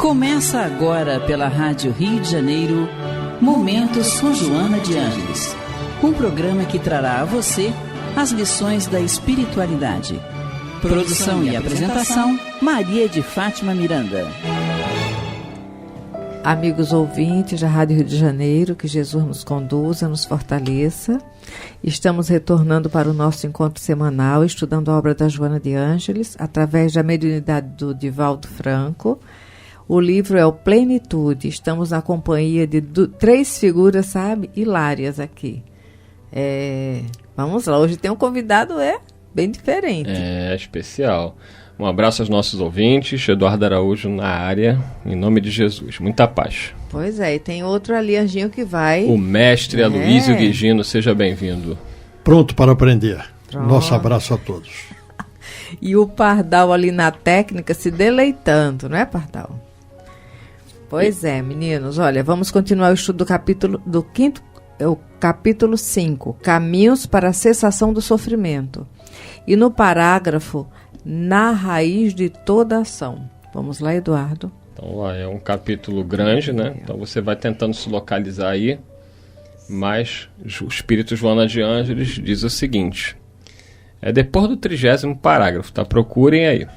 Começa agora pela Rádio Rio de Janeiro, Momentos São Joana de Ângeles, um programa que trará a você as lições da espiritualidade. Produção e apresentação, Maria de Fátima Miranda. Amigos ouvintes da Rádio Rio de Janeiro, que Jesus nos conduza, nos fortaleça. Estamos retornando para o nosso encontro semanal, estudando a obra da Joana de Ângeles, através da mediunidade do Divaldo Franco. O livro é o Plenitude. Estamos na companhia de três figuras, sabe, hilárias aqui. Vamos lá, hoje tem um convidado bem diferente. É especial. Um abraço aos nossos ouvintes, Eduardo Araújo na área, em nome de Jesus. Muita paz. Pois é, e tem outro ali, Anjinho, que vai... O mestre Aloísio Guigino, seja bem-vindo. Pronto para aprender. Pronto. Nosso abraço a todos. E o Pardal ali na técnica se deleitando, não é, Pardal? Pois é, meninos, olha, vamos continuar o estudo do capítulo 5, Caminhos para a Cessação do Sofrimento. E no parágrafo, na raiz de toda ação. Vamos lá, Eduardo. Então, lá é um capítulo grande, né? Então você vai tentando se localizar aí, mas o Espírito Joana de Ângeles diz o seguinte, depois do 30º parágrafo, tá? Procurem aí.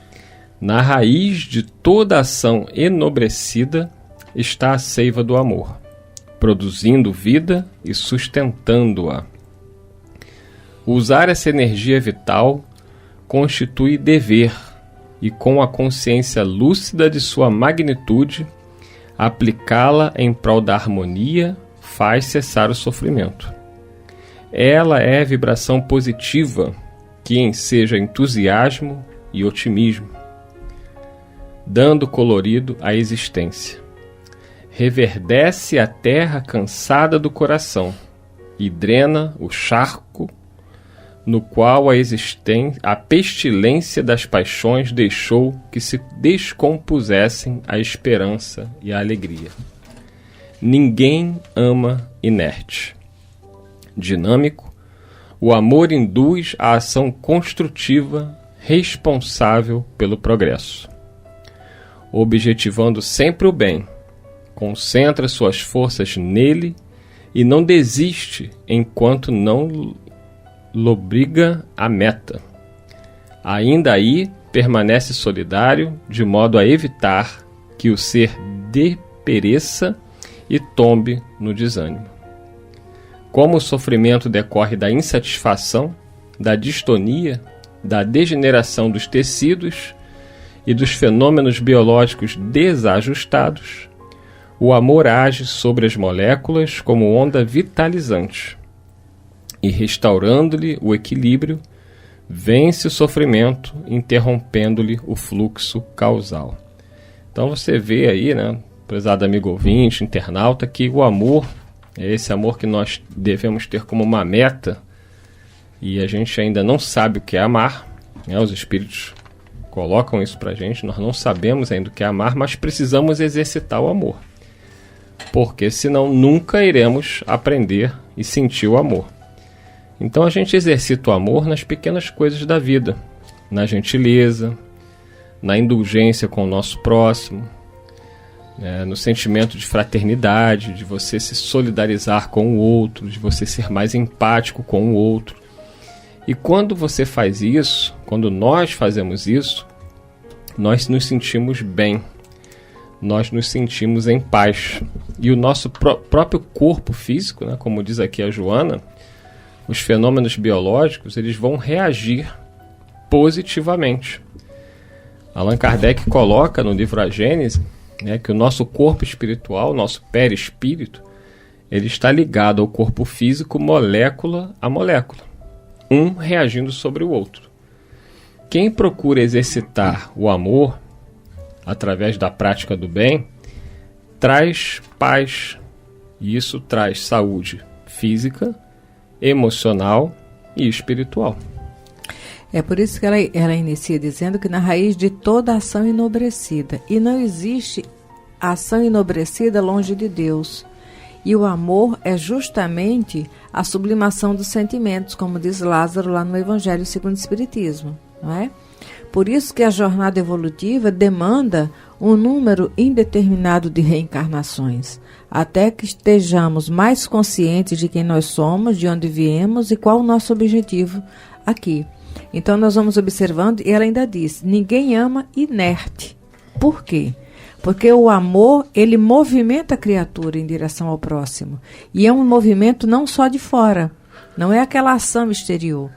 Na raiz de toda ação enobrecida está a seiva do amor, produzindo vida e sustentando-a. Usar essa energia vital constitui dever e, com a consciência lúcida de sua magnitude, aplicá-la em prol da harmonia faz cessar o sofrimento. Ela é vibração positiva que enseja entusiasmo e otimismo, dando colorido à existência. Reverdece a terra cansada do coração e drena o charco no qual a pestilência das paixões deixou que se descompusessem a esperança e a alegria. Ninguém ama inerte. Dinâmico, o amor induz a ação construtiva responsável pelo progresso. Objetivando sempre o bem, concentra suas forças nele e não desiste enquanto não lobriga a meta. Ainda aí permanece solidário, de modo a evitar que o ser depereça e tombe no desânimo. Como o sofrimento decorre da insatisfação, da distonia, da degeneração dos tecidos e dos fenômenos biológicos desajustados, o amor age sobre as moléculas como onda vitalizante e, restaurando-lhe o equilíbrio, vence o sofrimento, interrompendo-lhe o fluxo causal. Então você vê aí, né, prezado amigo ouvinte, internauta, que o amor é esse amor que nós devemos ter como uma meta e a gente ainda não sabe o que é amar, né? Os espíritos colocam isso pra gente, nós não sabemos ainda o que é amar, mas precisamos exercitar o amor, porque senão nunca iremos aprender e sentir o amor. Então a gente exercita o amor nas pequenas coisas da vida, na gentileza, na indulgência com o nosso próximo, no sentimento de fraternidade, de você se solidarizar com o outro, de você ser mais empático com o outro. E quando você faz isso, quando nós fazemos isso, nós nos sentimos bem, nós nos sentimos em paz. E o nosso próprio corpo físico, né, como diz aqui a Joana, os fenômenos biológicos, eles vão reagir positivamente. Allan Kardec coloca no livro A Gênese, né, que o nosso corpo espiritual, nosso perispírito, ele está ligado ao corpo físico molécula a molécula, um reagindo sobre o outro. Quem procura exercitar o amor através da prática do bem, traz paz, e isso traz saúde física, emocional e espiritual. É por isso que ela inicia dizendo que na raiz de toda ação enobrecida, e não existe ação enobrecida longe de Deus. E o amor é justamente a sublimação dos sentimentos, como diz Lázaro lá no Evangelho segundo o Espiritismo, não é? Por isso que a jornada evolutiva demanda um número indeterminado de reencarnações, até que estejamos mais conscientes de quem nós somos, de onde viemos e qual o nosso objetivo aqui. Então nós vamos observando, e ela ainda diz, ninguém ama inerte. Por quê? Porque o amor, ele movimenta a criatura em direção ao próximo. E é um movimento não só de fora, não é aquela ação exterior.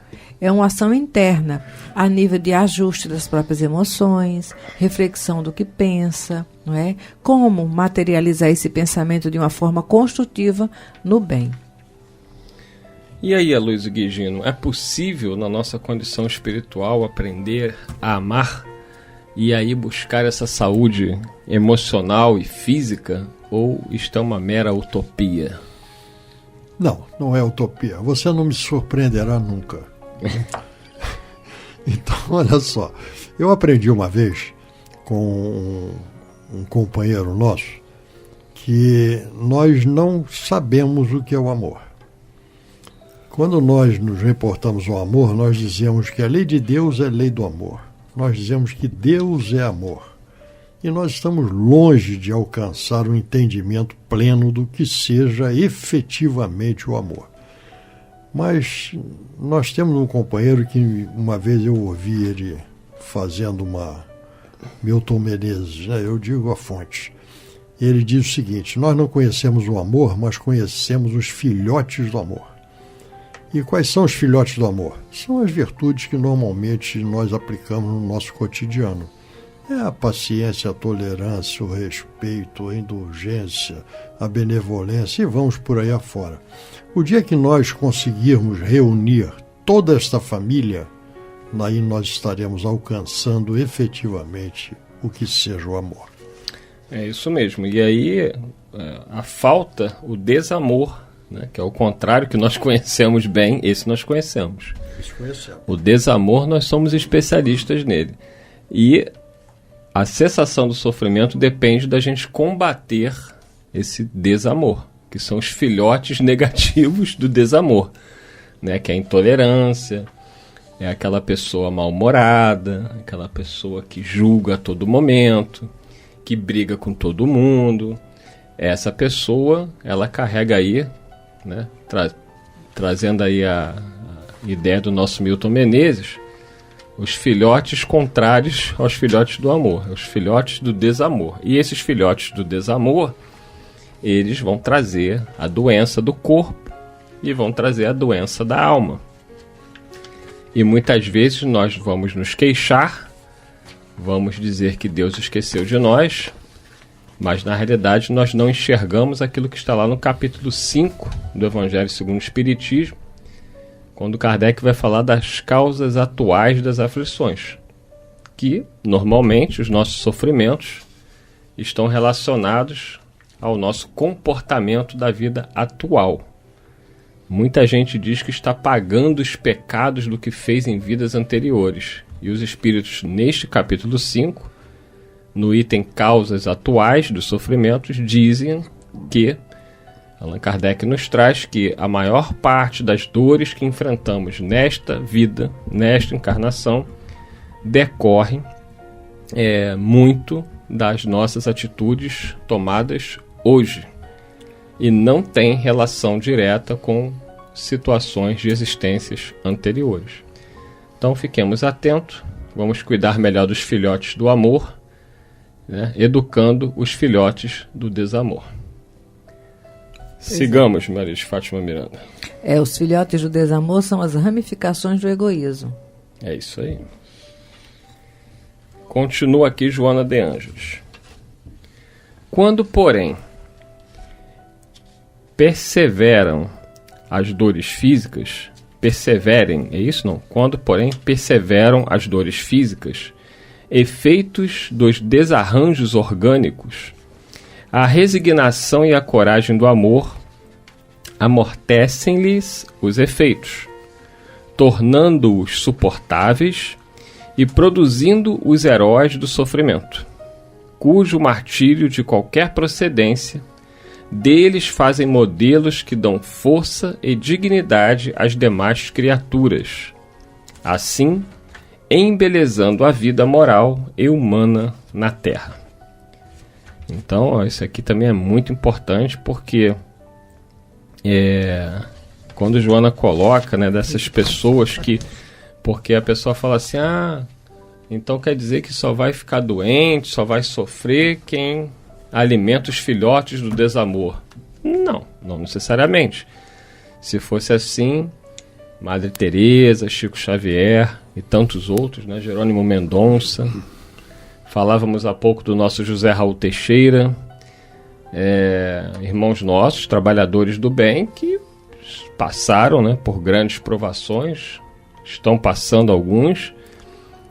É uma ação interna, a nível de ajuste das próprias emoções, reflexão do que pensa, não é? Como materializar esse pensamento de uma forma construtiva no bem. E aí, Aloysio Guigino, é possível na nossa condição espiritual aprender a amar e aí buscar essa saúde emocional e física, ou isto é uma mera utopia? Não, não é utopia. Você não me surpreenderá nunca. Então, olha só, eu aprendi uma vez com um companheiro nosso que nós não sabemos o que é o amor. Quando nós nos reportamos ao amor, nós dizemos que a lei de Deus é a lei do amor. Nós dizemos que Deus é amor. E nós estamos longe de alcançar o entendimento pleno do que seja efetivamente o amor. Mas nós temos um companheiro que uma vez eu ouvi ele fazendo uma Milton Menezes, né? Eu digo a fonte. Ele diz o seguinte: nós não conhecemos o amor, mas conhecemos os filhotes do amor. E quais são os filhotes do amor? São as virtudes que normalmente nós aplicamos no nosso cotidiano. É a paciência, a tolerância, o respeito, a indulgência, a benevolência, e vamos por aí afora. O dia que nós conseguirmos reunir toda esta família, aí nós estaremos alcançando efetivamente o que seja o amor. É isso mesmo. E aí a falta, o desamor, né, que é o contrário que nós conhecemos bem, esse nós conhecemos. O desamor, nós somos especialistas nele. E a cessação do sofrimento depende da gente combater esse desamor, que são os filhotes negativos do desamor, né? Que é a intolerância, é aquela pessoa mal-humorada, aquela pessoa que julga a todo momento, que briga com todo mundo. Essa pessoa, ela carrega aí, né? Trazendo aí a ideia do nosso Milton Menezes, os filhotes contrários aos filhotes do amor, os filhotes do desamor. E esses filhotes do desamor, eles vão trazer a doença do corpo e vão trazer a doença da alma. E muitas vezes nós vamos nos queixar, vamos dizer que Deus esqueceu de nós, mas na realidade nós não enxergamos aquilo que está lá no capítulo 5 do Evangelho segundo o Espiritismo, quando Kardec vai falar das causas atuais das aflições, que normalmente os nossos sofrimentos estão relacionados ao nosso comportamento da vida atual. Muita gente diz que está pagando os pecados do que fez em vidas anteriores. E os espíritos, neste capítulo 5, no item causas atuais dos sofrimentos, dizem que Allan Kardec nos traz que a maior parte das dores que enfrentamos nesta vida, nesta encarnação, decorrem muito das nossas atitudes tomadas hoje e não tem relação direta com situações de existências anteriores. Então fiquemos atentos, vamos cuidar melhor dos filhotes do amor, né, educando os filhotes do desamor. Sigamos, Maria de Fátima Miranda. Os filhotes do desamor são as ramificações do egoísmo. É isso aí. Continua aqui Joana de Ângeles. Quando, porém, perseveram as dores físicas, perseverem, é isso não? Quando, porém, perseveram as dores físicas, efeitos dos desarranjos orgânicos, a resignação e a coragem do amor amortecem-lhes os efeitos, tornando-os suportáveis e produzindo os heróis do sofrimento, cujo martírio de qualquer procedência deles fazem modelos que dão força e dignidade às demais criaturas. Assim, embelezando a vida moral e humana na Terra. Então, ó, isso aqui também é muito importante, porque quando Joana coloca, né, dessas pessoas que... Porque a pessoa fala assim, então quer dizer que só vai ficar doente, só vai sofrer quem alimenta os filhotes do desamor. Não necessariamente. Se fosse assim, Madre Teresa, Chico Xavier e tantos outros, né, Jerônimo Mendonça, falávamos há pouco do nosso José Raul Teixeira, irmãos nossos, trabalhadores do bem, que passaram, né, por grandes provações, estão passando alguns,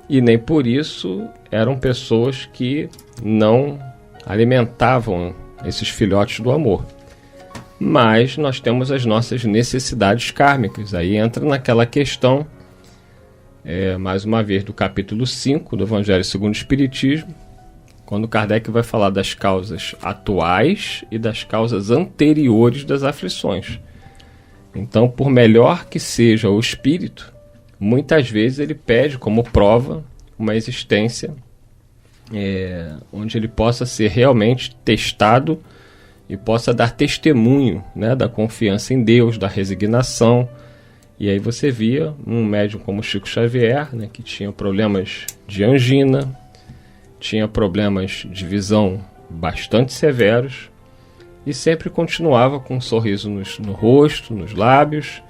e nem por isso eram pessoas que não alimentavam esses filhotes do amor. Mas nós temos as nossas necessidades kármicas. Aí entra naquela questão, mais uma vez, do capítulo 5 do Evangelho segundo o Espiritismo, quando Kardec vai falar das causas atuais e das causas anteriores das aflições. Então, por melhor que seja o espírito, muitas vezes ele pede como prova uma existência onde ele possa ser realmente testado e possa dar testemunho, né, da confiança em Deus, da resignação. E aí você via um médium como Chico Xavier, né, que tinha problemas de angina, tinha problemas de visão bastante severos, e sempre continuava com um sorriso no rosto, nos lábios,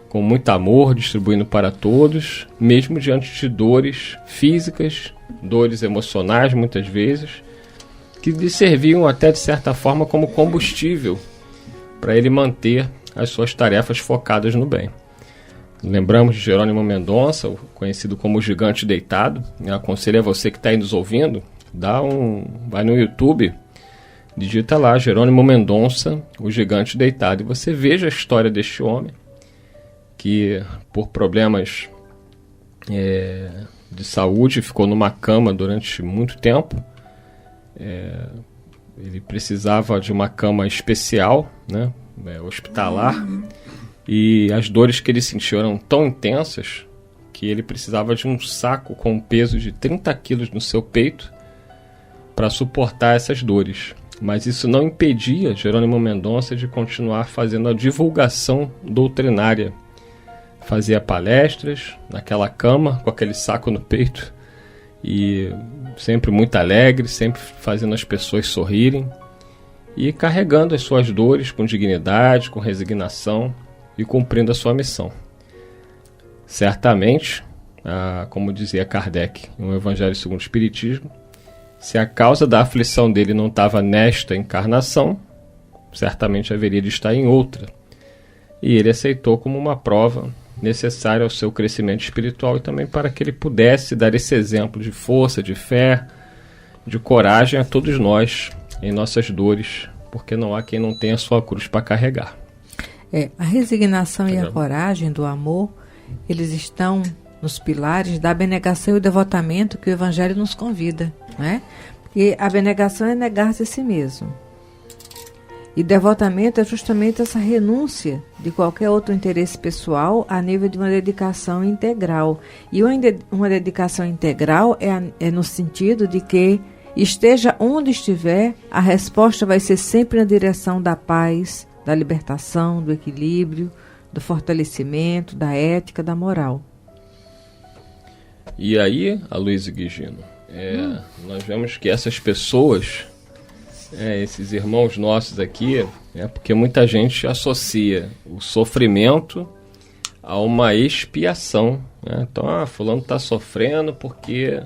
com muito amor, distribuindo para todos, mesmo diante de dores físicas, dores emocionais muitas vezes, que lhe serviam até de certa forma como combustível para ele manter as suas tarefas focadas no bem. Lembramos de Jerônimo Mendonça, conhecido como o Gigante Deitado. Eu aconselho a você que está aí nos ouvindo, vai no YouTube, digita lá Jerônimo Mendonça, o Gigante Deitado, e você veja a história deste homem, que por problemas de saúde ficou numa cama durante muito tempo. Ele precisava de uma cama especial, né, hospitalar, e as dores que ele sentiu eram tão intensas que ele precisava de um saco com um peso de 30 quilos no seu peito para suportar essas dores. Mas isso não impedia Jerônimo Mendonça de continuar fazendo a divulgação doutrinária. Fazia palestras naquela cama, com aquele saco no peito, e sempre muito alegre, sempre fazendo as pessoas sorrirem e carregando as suas dores com dignidade, com resignação e cumprindo a sua missão. Certamente, como dizia Kardec no Evangelho segundo o Espiritismo, se a causa da aflição dele não estava nesta encarnação, certamente haveria de estar em outra. E ele aceitou como uma prova necessária ao seu crescimento espiritual e também para que ele pudesse dar esse exemplo de força, de fé, de coragem a todos nós em nossas dores, porque não há quem não tenha sua cruz para carregar. A resignação e a coragem do amor, eles estão nos pilares da abnegação e o devotamento que o Evangelho nos convida, né? Porque a abnegação é negar-se a si mesmo. E devotamento é justamente essa renúncia de qualquer outro interesse pessoal a nível de uma dedicação integral. E uma dedicação integral é no sentido de que, esteja onde estiver, a resposta vai ser sempre na direção da paz, da libertação, do equilíbrio, do fortalecimento, da ética, da moral. E aí, Aloysio Guigino, nós vemos que essas pessoas, esses irmãos nossos aqui, porque muita gente associa o sofrimento a uma expiação, né? Então, fulano está sofrendo porque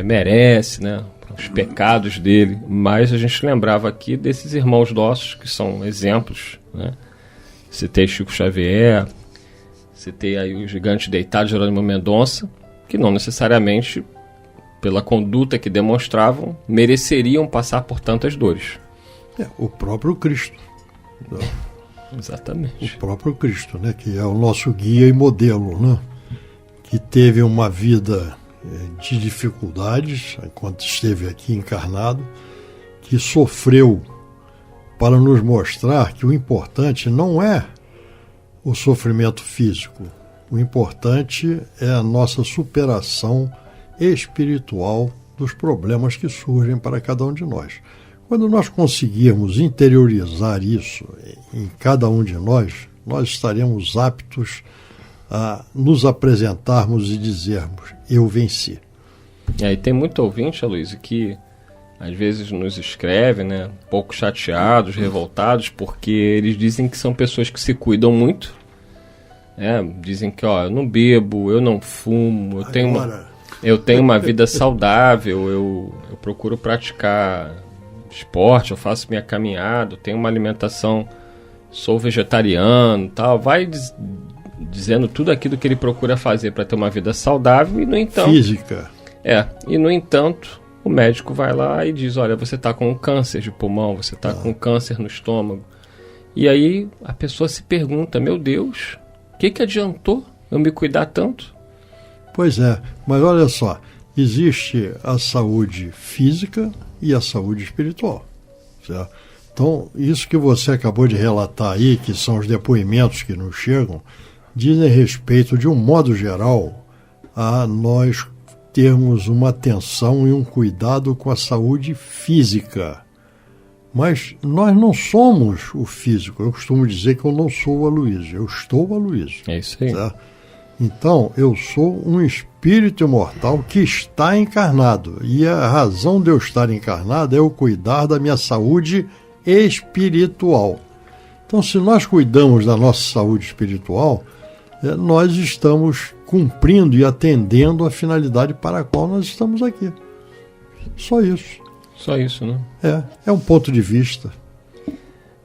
merece, né, os pecados dele. Mas a gente lembrava aqui desses irmãos nossos que são exemplos, né? Citei Chico Xavier, citei aí o Gigante Deitado, Jerônimo Mendonça, que não necessariamente, pela conduta que demonstravam, mereceriam passar por tantas dores. O próprio Cristo. Exatamente. O próprio Cristo, né, que é o nosso guia e modelo, né, que teve uma vida de dificuldades enquanto esteve aqui encarnado, que sofreu para nos mostrar que o importante não é o sofrimento físico, O importante é a nossa superação espiritual dos problemas que surgem para cada um de nós. Quando nós conseguirmos interiorizar isso em cada um de nós, nós estaremos aptos a nos apresentarmos e dizermos: eu venci. E tem muito ouvinte, Aloysio, que às vezes nos escreve, né, um pouco chateados, revoltados, porque eles dizem que são pessoas que se cuidam muito, dizem que eu não bebo, eu não fumo, eu tenho uma vida saudável, eu procuro praticar esporte, eu faço minha caminhada, eu tenho uma alimentação, sou vegetariano, tal, vai dizendo tudo aquilo que ele procura fazer para ter uma vida saudável e, no entanto... Física. E, no entanto, o médico vai lá e diz: olha, você está com câncer de pulmão, você está com câncer no estômago. E aí a pessoa se pergunta: meu Deus, o que adiantou eu me cuidar tanto? Pois é, mas olha só, existe a saúde física e a saúde espiritual, certo? Então, isso que você acabou de relatar aí, que são os depoimentos que nos chegam, dizem respeito, de um modo geral, a nós termos uma atenção e um cuidado com a saúde física. Mas nós não somos o físico. Eu costumo dizer que eu não sou o Aloysio, eu estou o Aloysio. É isso aí. Certo? Então, eu sou um espírito imortal que está encarnado. E a razão de eu estar encarnado é eu cuidar da minha saúde espiritual. Então, se nós cuidamos da nossa saúde espiritual, nós estamos cumprindo e atendendo a finalidade para a qual nós estamos aqui. Só isso. Só isso, né? É um ponto de vista.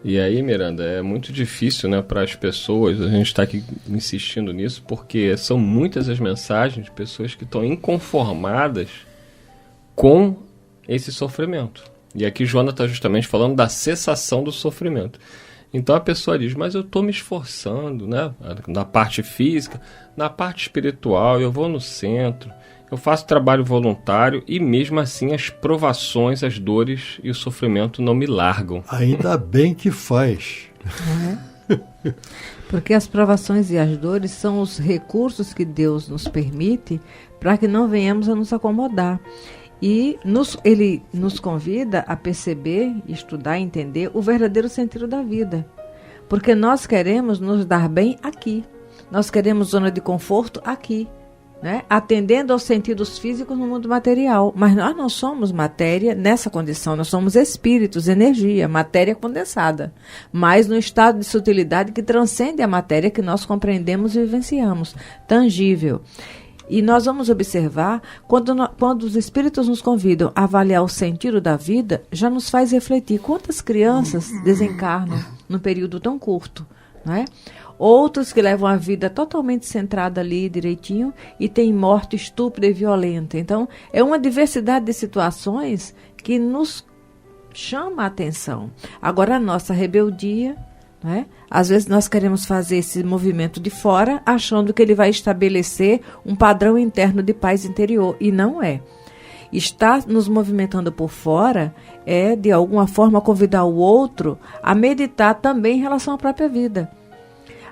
E aí, Miranda, é muito difícil, né, para as pessoas, a gente está aqui insistindo nisso, porque são muitas as mensagens de pessoas que estão inconformadas com esse sofrimento. E aqui Joana está justamente falando da cessação do sofrimento. Então a pessoa diz: mas eu estou me esforçando, né, na parte física, na parte espiritual, eu vou no centro, eu faço trabalho voluntário e mesmo assim as provações, as dores e o sofrimento não me largam. Ainda bem que faz. Porque as provações e as dores são os recursos que Deus nos permite para que não venhamos a nos acomodar. E ele nos convida a perceber, estudar, entender o verdadeiro sentido da vida. Porque nós queremos nos dar bem aqui. Nós queremos zona de conforto aqui, né? Atendendo aos sentidos físicos no mundo material. Mas nós não somos matéria nessa condição. Nós somos espíritos, energia, matéria condensada. Mas no estado de sutilidade que transcende a matéria que nós compreendemos e vivenciamos. Tangível. E nós vamos observar, quando os espíritos nos convidam a avaliar o sentido da vida, já nos faz refletir quantas crianças desencarnam num período tão curto, não é? Outros que levam a vida totalmente centrada ali direitinho e têm morte estúpida e violenta. Então, é uma diversidade de situações que nos chama a atenção. Agora, a nossa rebeldia... Às vezes nós queremos fazer esse movimento de fora, achando que ele vai estabelecer um padrão interno de paz interior, e não é. Estar nos movimentando por fora é, de alguma forma, convidar o outro a meditar também em relação à própria vida.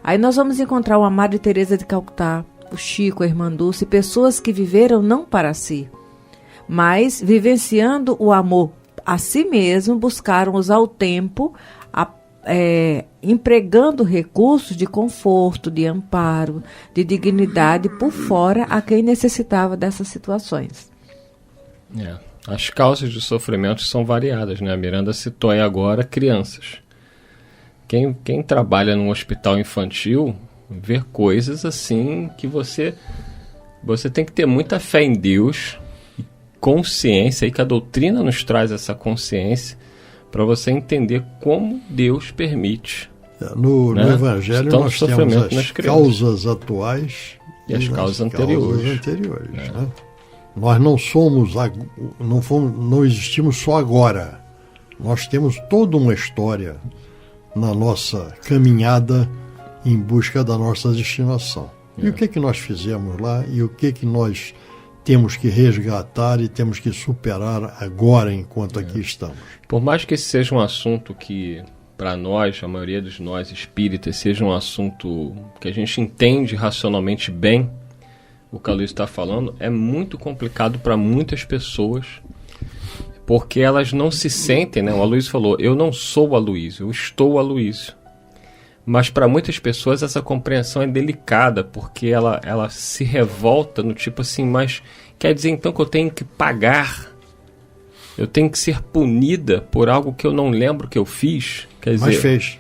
Aí nós vamos encontrar o Madre Teresa de Calcutá, o Chico, a Irmã Dulce, pessoas que viveram não para si, mas vivenciando o amor a si mesmo, buscaram usar o tempo empregando recursos de conforto, de amparo, de dignidade por fora a quem necessitava dessas situações. As causas de sofrimento são variadas, né? A Miranda citou aí agora crianças. Quem trabalha num hospital infantil vê coisas assim que você tem que ter muita fé em Deus, consciência, e que a doutrina nos traz essa consciência para você entender como Deus permite. No Evangelho nós temos as causas atuais e as causas anteriores. Né? Nós não somos, não existimos só agora. Nós temos toda uma história na nossa caminhada em busca da nossa destinação. E o que nós fizemos lá e o que nós temos que resgatar e temos que superar agora enquanto aqui estamos. Por mais que esse seja um assunto que para nós, a maioria de nós espíritas, seja um assunto que a gente entende racionalmente bem, o que a Luísa está falando, é muito complicado para muitas pessoas, porque elas não se sentem, né? O Aloysio falou, eu não sou o Aloysio, eu estou o Aloysio. Mas para muitas pessoas essa compreensão é delicada, porque ela se revolta no tipo assim, mas quer dizer então que eu tenho que pagar, eu tenho que ser punida por algo que eu não lembro que eu fiz? Quer dizer, mas fez.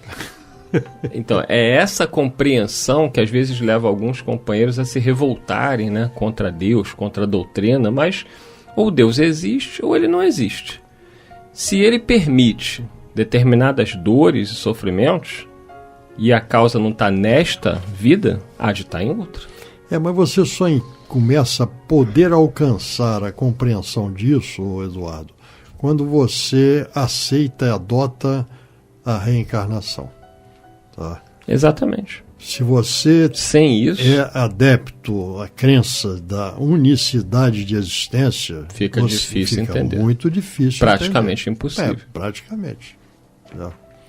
Então, é essa compreensão que às vezes leva alguns companheiros a se revoltarem, né, contra Deus, contra a doutrina, mas ou Deus existe ou ele não existe. Se ele permite determinadas dores e sofrimentos, e a causa não está nesta vida, há de estar em outra. Mas você só começa a poder alcançar a compreensão disso, Eduardo, quando você aceita e adota a reencarnação. Tá? Exatamente. Se você sem isso é adepto à crença da unicidade de existência, fica difícil entender. Muito difícil. Praticamente impossível. Praticamente.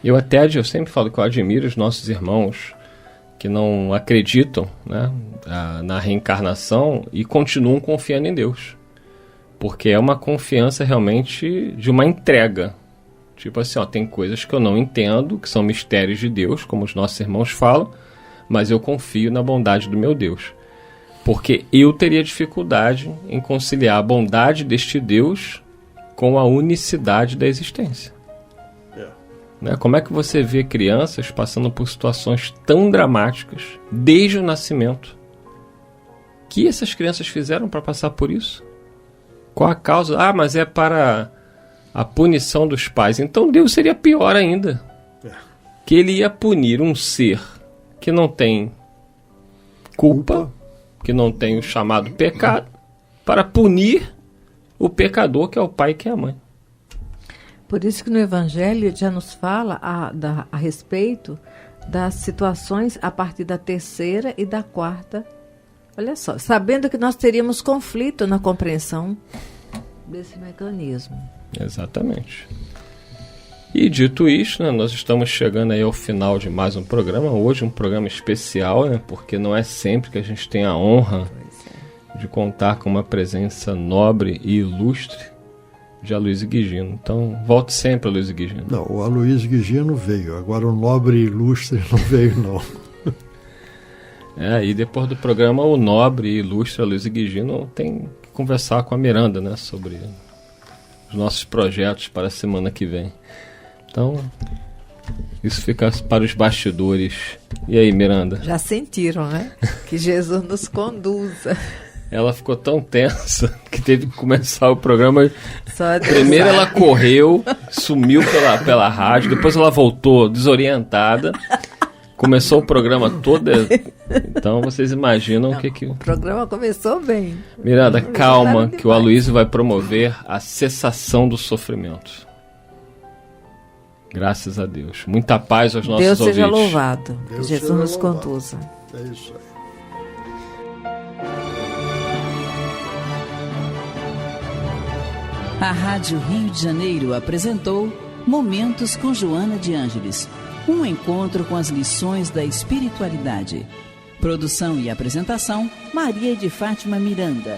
Eu sempre falo que eu admiro os nossos irmãos que não acreditam, né, na reencarnação e continuam confiando em Deus. Porque é uma confiança realmente de uma entrega. Tipo assim, tem coisas que eu não entendo, que são mistérios de Deus, como os nossos irmãos falam, mas eu confio na bondade do meu Deus. Porque eu teria dificuldade em conciliar a bondade deste Deus com a unicidade da existência. Né? Como é que você vê crianças passando por situações tão dramáticas desde o nascimento? O que essas crianças fizeram para passar por isso? Qual a causa? Mas é para a punição dos pais. Então Deus seria pior ainda. Que ele ia punir um ser que não tem culpa, que não tem o chamado pecado, para punir o pecador, que é o pai e que é a mãe. Por isso que no Evangelho já nos fala a respeito das situações a partir da terceira e da quarta. Olha só, sabendo que nós teríamos conflito na compreensão desse mecanismo. Exatamente. E dito isso, né, nós estamos chegando aí ao final de mais um programa. Hoje um programa especial, né, porque não é sempre que a gente tem a honra de contar com uma presença nobre e ilustre de Aloysio Guigino. Então, volte sempre, Aloysio Guigino. Não, o Aloysio Guigino veio. Agora o nobre e ilustre não veio, não. E depois do programa, o nobre e ilustre Aloysio Guigino tem que conversar com a Miranda, né, sobre os nossos projetos para a semana que vem. Então, isso fica para os bastidores. E aí, Miranda? Já sentiram, né? Que Jesus nos conduza. Ela ficou tão tensa que teve que começar o programa. Primeiro ela correu, sumiu pela rádio, depois ela voltou desorientada, começou o programa todo. Então vocês imaginam o que... O programa começou bem. Miranda, calma, que o Aloysio vai promover a cessação do sofrimento. Graças a Deus. Muita paz aos nossos ouvintes. Deus seja louvado. Que Jesus nos conduza. É isso aí. A Rádio Rio de Janeiro apresentou Momentos com Joana de Ângeles, um encontro com as lições da espiritualidade. Produção e apresentação, Maria de Fátima Miranda.